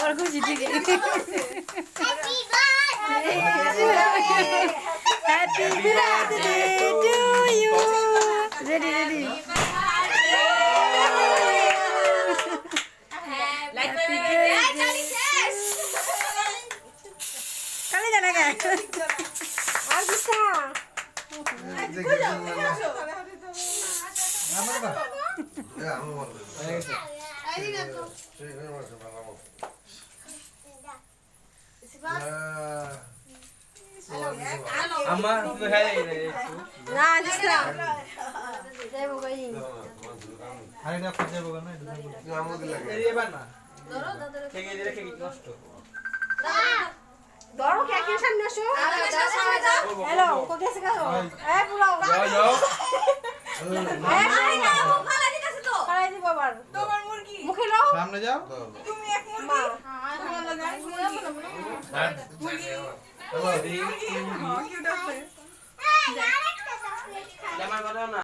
আবার খুশি ঠিক happy birthday to you ready ready কালি জানা গে আর কিসা अम्मा तुम्हें खाए ना किसका जय बोगाई अरे ना कुछ बोगा ना ये बात ना खेगे इधर खेगे नष्ट दौड़ो क्या क्या सामने शो हेलो को कैसे करो ए पूरा जाओ जाओ খাই দি বাবার তোমার মুরগি মুখে নাও सामने जाओ তুমি এক মুরগি তোমার লাগাই মুরগি मुर्गी